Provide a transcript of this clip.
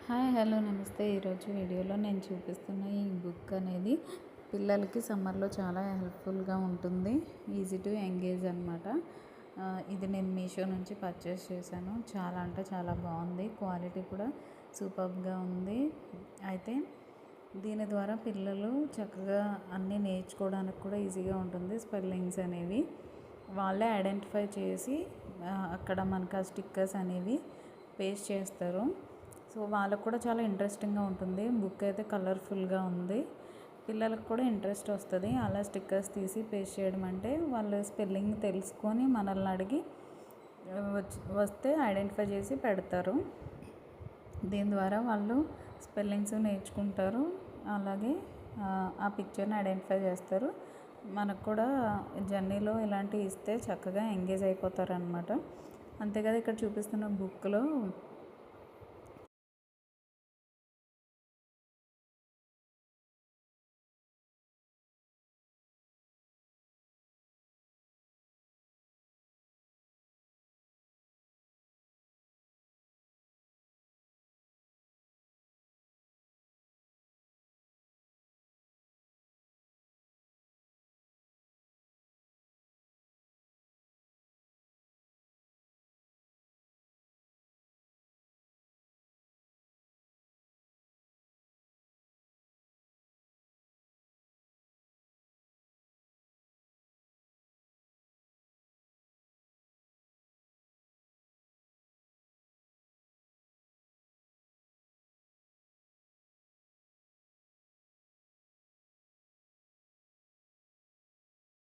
Hi hello నమస్తే. ఈరోజు వీడియోలో నేను చూపిస్తున్న ఈ బుక్ అనేది పిల్లలకి సమ్మర్లో చాలా హెల్ప్ఫుల్గా ఉంటుంది. ఈజీ టు ఎంగేజ్ అనమాట. ఇది నేను మీషో నుంచి పర్చేస్ చేశాను. చాలా అంటే చాలా బాగుంది. క్వాలిటీ కూడా సూపర్గా ఉంది. అయితే దీని ద్వారా పిల్లలు చక్కగా అన్నీ నేర్చుకోవడానికి కూడా ఈజీగా ఉంటుంది. స్పెల్లింగ్స్ అనేవి వాళ్ళే ఐడెంటిఫై చేసి అక్కడ మనకు ఆ స్టిక్కర్స్ అనేవి పేస్ట్ చేస్తారు. సో వాళ్ళకు కూడా చాలా ఇంట్రెస్టింగ్గా ఉంటుంది. బుక్ అయితే కలర్ఫుల్గా ఉంది. పిల్లలకు కూడా ఇంట్రెస్ట్ వస్తుంది. అలా స్టిక్కర్స్ తీసి పేస్ట్ చేయడం అంటే వాళ్ళు స్పెల్లింగ్ తెలుసుకొని మనల్ని అడిగి వస్తే ఐడెంటిఫై చేసి పెడతారు. దీని ద్వారా వాళ్ళు స్పెల్లింగ్స్ నేర్చుకుంటారు. అలాగే ఆ పిక్చర్ని ఐడెంటిఫై చేస్తారు. మనకు కూడా జర్నీలో ఇలాంటివి ఇస్తే చక్కగా ఎంగేజ్ అయిపోతారు అనమాట. అంతేకాదు ఇక్కడ చూపిస్తున్న బుక్లో